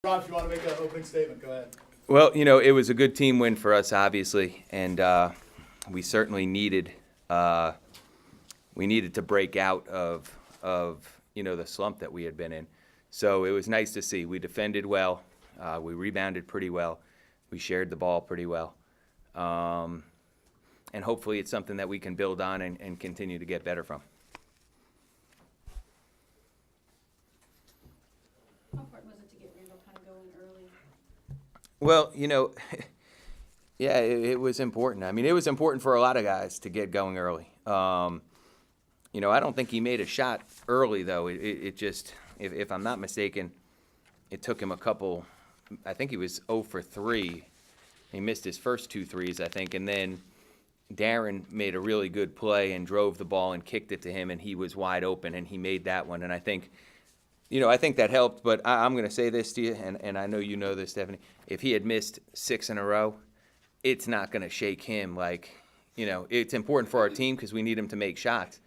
Rob, if you want to make an opening statement, go ahead. Well, it was a good team win for us, obviously, and we certainly needed to break out of the slump that we had been in. So it was nice to see. We defended well, we rebounded pretty well, we shared the ball pretty well, and hopefully it's something that we can build on and continue to get better from. How important was it to get Randall kind of going early? Well, yeah, it was important. I mean, it was important for a lot of guys to get going early. I don't think he made a shot early, though. It just, if I'm not mistaken, it took him a couple. I think he was 0 for 3. He missed his first 2 threes, I think, and then Darren made a really good play and drove the ball and kicked it to him, and he was wide open, and he made that one. And I think that helped, but I'm going to say this to you, and I know you know this, Stephanie. If he had missed 6 in a row, it's not going to shake him. It's important for our team because we need him to make shots,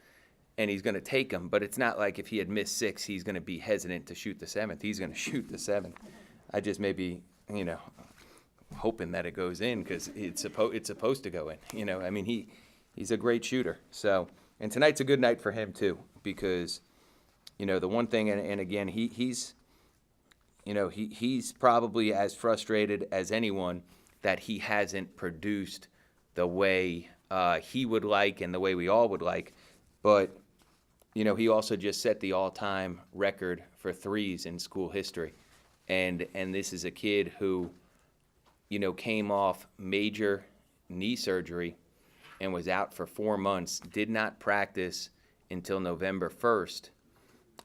and he's going to take them. But it's not like if he had missed 6, he's going to be hesitant to shoot the 7th. He's going to shoot the 7th. I just maybe, hoping that it goes in because it's supposed to go in. He's a great shooter. So, and tonight's a good night for him too because, the one thing, and again, he's probably as frustrated as anyone that he hasn't produced the way he would like and the way we all would like. But, he also just set the all-time record for threes in school history. And this is a kid who, came off major knee surgery and was out for 4 months, did not practice until November 1st,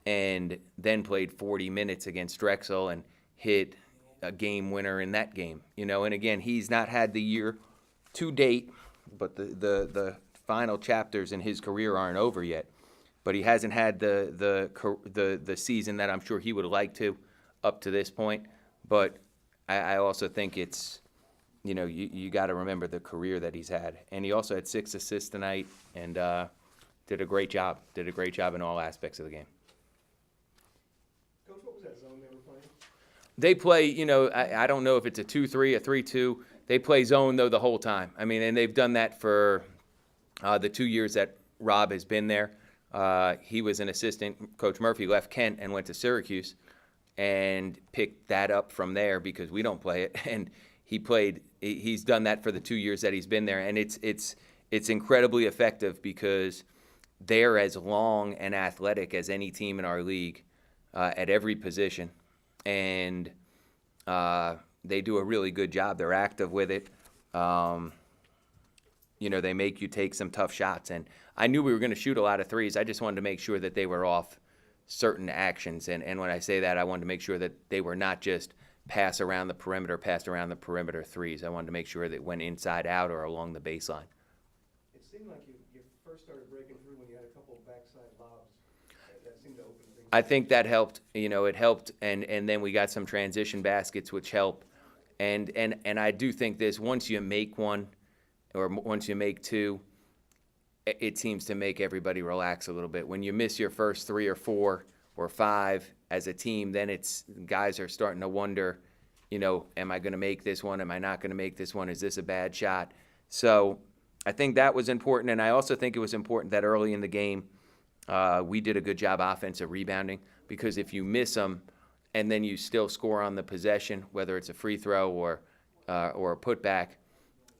and then played 40 minutes against Drexel and hit a game winner in that game. And again, he's not had the year to date, but the final chapters in his career aren't over yet. But he hasn't had the season that I'm sure he would like to up to this point. But I also think it's, you got to remember the career that he's had. And he also had 6 assists tonight and did a great job. Did a great job in all aspects of the game. Coach, what was that zone they were playing? They play, I don't know if it's a 2-3, a 3-2. They play zone, though, the whole time. And they've done that for the 2 years that Rob has been there. He was an assistant. Coach Murphy left Kent and went to Syracuse and picked that up from there because we don't play it. And he's done that for the 2 years that he's been there. And it's incredibly effective because they're as long and athletic as any team in our league at every position. And they do a really good job. They're active with it. They make you take some tough shots. And I knew we were going to shoot a lot of threes. I just wanted to make sure that they were off certain actions. And when I say that, I wanted to make sure that they were not just pass around the perimeter threes. I wanted to make sure that it went inside out or along the baseline. It seemed like you first started breaking through when you had a couple of backside lobs. That seemed to open things. I think that helped. It helped, and then we got some transition baskets, which help. And I do think this, once you make one or once you make 2, it seems to make everybody relax a little bit. When you miss your first 3 or 4 or 5 as a team, then it's guys are starting to wonder, am I going to make this one? Am I not going to make this one? Is this a bad shot? So I think that was important, and I also think it was important that early in the game we did a good job offensive rebounding because if you miss them and then you still score on the possession, whether it's a free throw or a putback,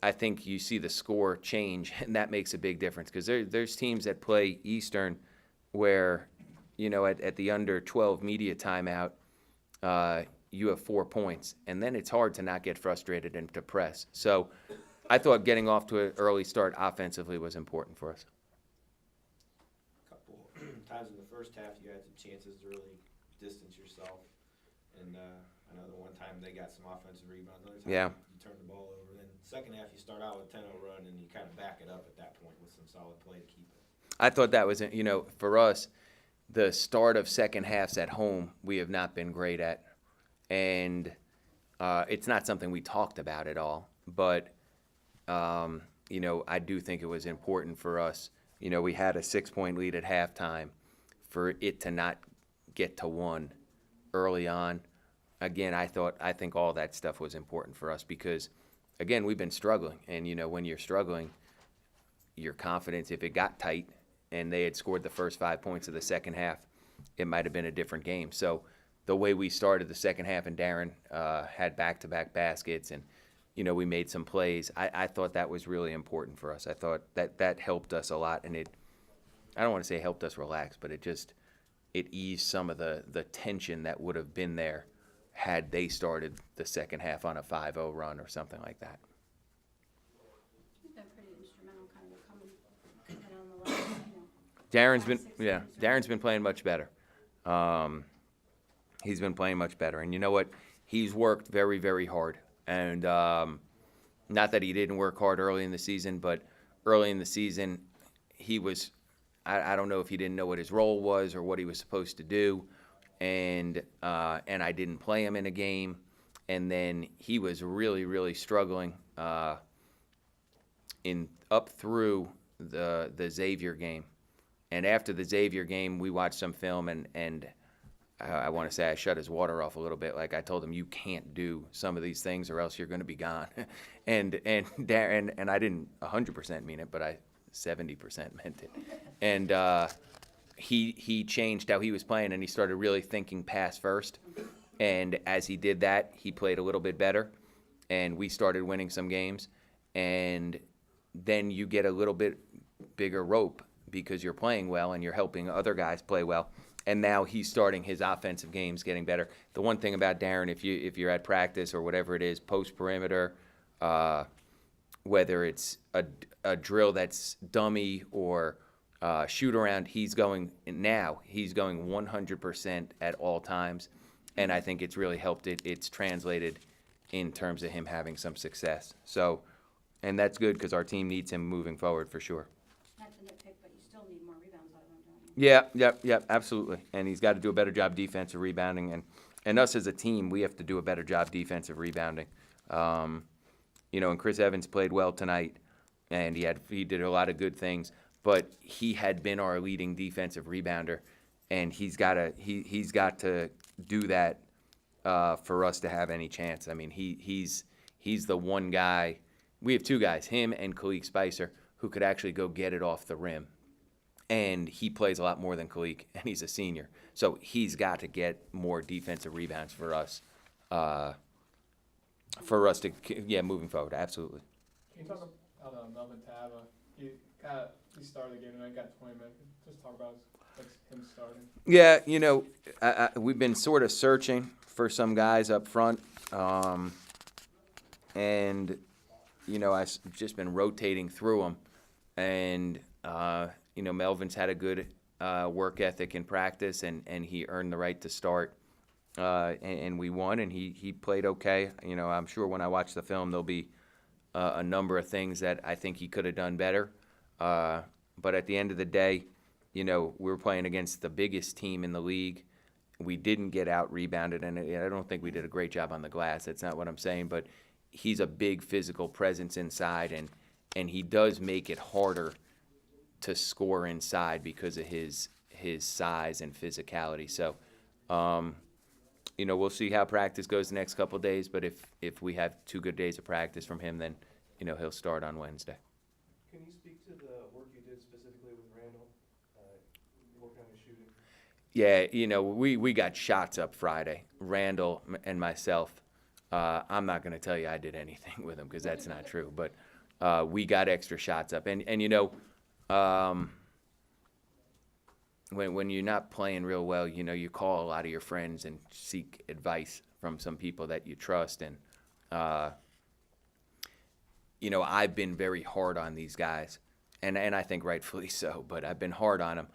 I think you see the score change, and that makes a big difference because there's teams that play Eastern where, at the under 12 media timeout, you have 4 points, and then it's hard to not get frustrated and to press. So I thought getting off to an early start offensively was important for us. A couple times in the first half you had some chances to really distance yourself, and I know the one time they got some offensive rebounds. Another time Yeah. you turned the ball over. Then second half you start out with a 10-0 run, and you kind of back it up at that point with some solid play to keep it. I thought that was, for us, the start of second halves at home we have not been great at. And it's not something we talked about at all. But, I do think it was important for us. We had a 6-point lead at halftime. For it to not get to 1 early on again, I think all that stuff was important for us because, again, we've been struggling. And, when you're struggling, your confidence, if it got tight and they had scored the first 5 points of the second half, it might have been a different game. So the way we started the second half and Darren had back-to-back baskets and, we made some plays, I thought that was really important for us. I thought that helped us a lot. And I don't want to say helped us relax, but it eased some of the tension that would have been there had they started the second half on a 5-0 run or something like that. They're pretty instrumental kind of coming on the last, Darren's been playing much better. He's been playing much better. And you know what? He's worked very, very hard. And not that he didn't work hard early in the season, but early in the season, he was, I don't know if he didn't know what his role was or what he was supposed to do. And I didn't play him in a game. And then he was really, really struggling up through the Xavier game. And after the Xavier game, we watched some film, and I want to say I shut his water off a little bit. Like I told him, you can't do some of these things or else you're going to be gone. and Darren, and I didn't 100% mean it, but I 70% meant it. And he changed how he was playing, and he started really thinking pass first. And as he did that, he played a little bit better, and we started winning some games. And then you get a little bit bigger rope because you're playing well and you're helping other guys play well. And now he's starting his offensive games getting better. The one thing about Darren, if you're at practice or whatever it is, post perimeter, whether it's a drill that's dummy or shoot around, he's going 100% at all times. And I think it's really helped it's translated in terms of him having some success. So, and that's good because our team needs him moving forward for sure. not to nitpick, but you still need more rebounds out of him, don't you? Yeah, absolutely. And he's got to do a better job defensive rebounding. And us as a team, we have to do a better job defensive rebounding. And Chris Evans played well tonight, and he did a lot of good things. But he had been our leading defensive rebounder, and he's got to do that for us to have any chance. I mean, he's the one guy. We have two guys, him and Khalid Spicer, who could actually go get it off the rim. And he plays a lot more than Khalid, and he's a senior. So he's got to get more defensive rebounds for us to, moving forward. Absolutely. Can you talk about Melvin Tava? He started the game and I got 20 minutes. Just talk about him starting. Yeah, we've been sort of searching for some guys up front, and I've just been rotating through them, and Melvin's had a good work ethic in practice, and he earned the right to start, and we won, and he played okay. I'm sure when I watch the film, there'll be a number of things that I think he could have done better, but at the end of the day, we were playing against the biggest team in the league. We didn't get out-rebounded, and I don't think we did a great job on the glass. That's not what I'm saying, but he's a big physical presence inside, and he does make it harder to score inside because of his size and physicality. So, we'll see how practice goes the next couple of days, but if we have 2 good days of practice from him, then, he'll start on Wednesday. Can you speak to the work you did specifically with Randall, working on his shooting? Yeah, we got shots up Friday, Randall and myself. I'm not going to tell you I did anything with him because that's not true, but we got extra shots up. And when you're not playing real well, you call a lot of your friends and seek advice from some people that you trust. And, I've been very hard on these guys, and I think rightfully so, but I've been hard on them.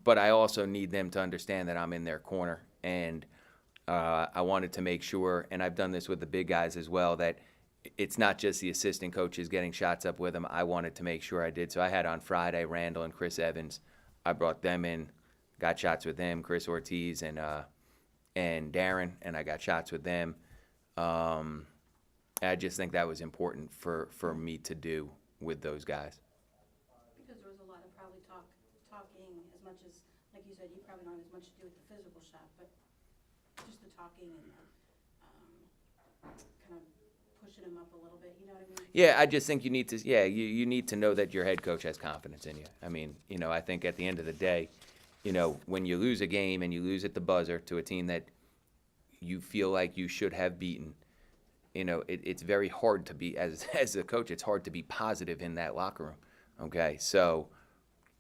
But I also need them to understand that I'm in their corner, and I wanted to make sure, and I've done this with the big guys as well, that it's not just the assistant coaches getting shots up with them. I wanted to make sure I did. So I had on Friday Randall and Chris Evans. I brought them in, got shots with them, Chris Ortiz and Darren, and I got shots with them. I just think that was important for me to do with those guys. Because there was a lot of probably talking as much as, like you said, you probably don't have as much to do with the physical shot, but just the talking and pushing him up a little bit, you know what I mean? Yeah, I just think you need to. Yeah, you need to know that your head coach has confidence in you. I mean, I think at the end of the day, when you lose a game and you lose at the buzzer to a team that you feel like you should have beaten, it's very hard to be as a coach. It's hard to be positive in that locker room. Okay, so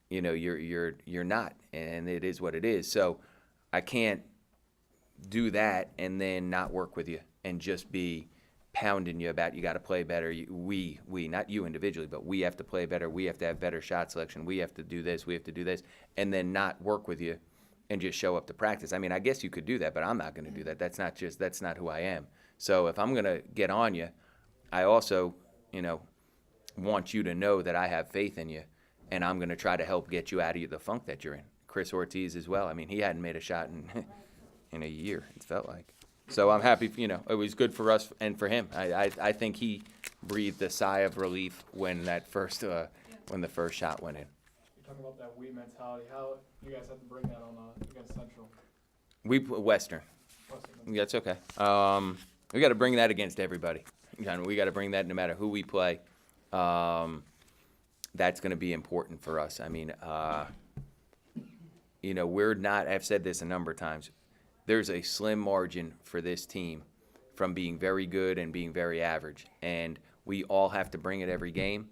you're not, and it is what it is. So I can't do that and then not work with you and just be pounding you about you got to play better. We, not you individually, but we have to play better. We have to have better shot selection. We have to do this. We have to do this, and then not work with you and just show up to practice. I mean, I guess you could do that, but I'm not going to do that. That's not who I am. So if I'm going to get on you, I also, want you to know that I have faith in you, and I'm going to try to help get you out of the funk that you're in. Chris Ortiz as well. I mean, he hadn't made a shot in a year, it felt like. So I'm happy, it was good for us and for him. I think he breathed a sigh of relief when the first shot went in. You're talking about that we mentality. How you guys have to bring that on against Central? We put Western. Yeah, it's okay. We got to bring that against everybody. We got to bring that no matter who we play. That's going to be important for us. I mean, we're not. I've said this a number of times. There's a slim margin for this team from being very good and being very average, and we all have to bring it every game.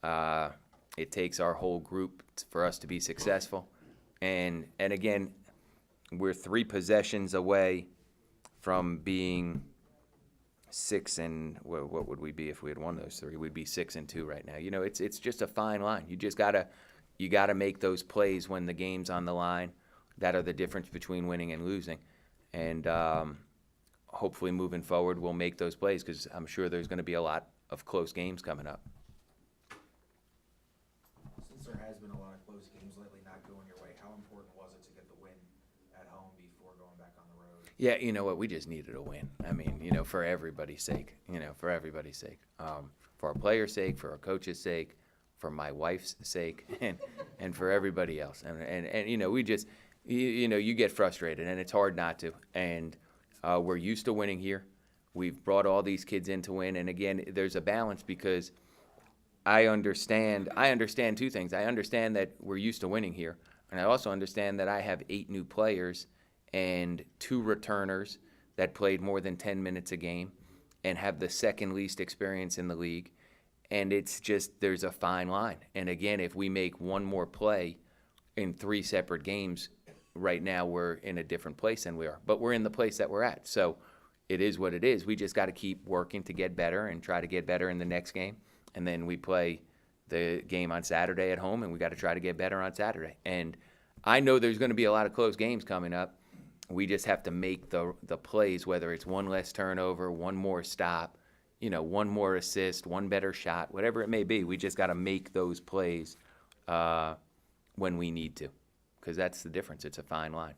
It takes our whole group for us to be successful, and again, we're 3 possessions away from being 6 and what would we be if we had won those 3? We'd be 6-2 right now. It's just a fine line. You just gotta make those plays when the game's on the line. That are the difference between winning and losing. And hopefully moving forward, we'll make those plays because I'm sure there's going to be a lot of close games coming up. Since there has been a lot of close games lately not going your way, how important was it to get the win at home before going back on the road? Yeah, you know what? We just needed a win. I mean, for everybody's sake, for everybody's sake. For our players' sake, for our coach's sake, for my wife's sake, and for everybody else. And we just, you get frustrated, and it's hard not to. And we're used to winning here. We've brought all these kids in to win. And, again, there's a balance because I understand 2 things. I understand that we're used to winning here, and I also understand that I have 8 new players and 2 returners that played more than 10 minutes a game and have the second least experience in the league. And it's just there's a fine line. And, again, if we make one more play in 3 separate games, right now we're in a different place than we are. But we're in the place that we're at. So it is what it is. We just got to keep working to get better and try to get better in the next game. And then we play the game on Saturday at home, and we got to try to get better on Saturday. And I know there's going to be a lot of close games coming up. We just have to make the plays, whether it's one less turnover, one more stop, one more assist, one better shot, whatever it may be. We just got to make those plays when we need to, because that's the difference. It's a fine line.